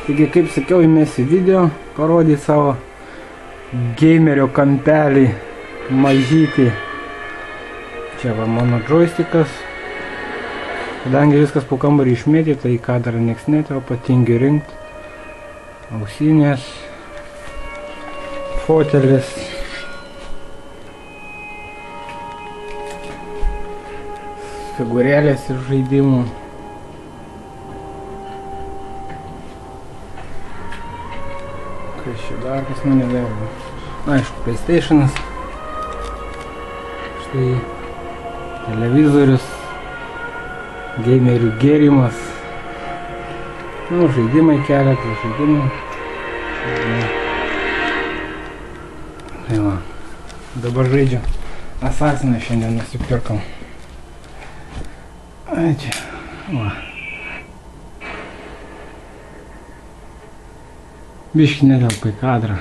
Taigi, kaip sakiau, įmesiu video, parodyti savo gamerio kampelį mažytį. Čia va mano joystickas. Kadangi viskas po kambarį išmėtyta, į kadrą nieks netelpa, tingiu rinkti. Ausinės, fotelis. Figūrėlės ir žaidimų. Kas čia dar, kas mane verda. Aišku, PlayStation'as. Štai televizorius. Gamerių gėrimas. Nu, žaidimai keletą žaidimų. Tai va. Dabar žaidžiu. Asasiną šiandien nusipirkam. Ai čia. Va. Biškį netelpa į kadrą.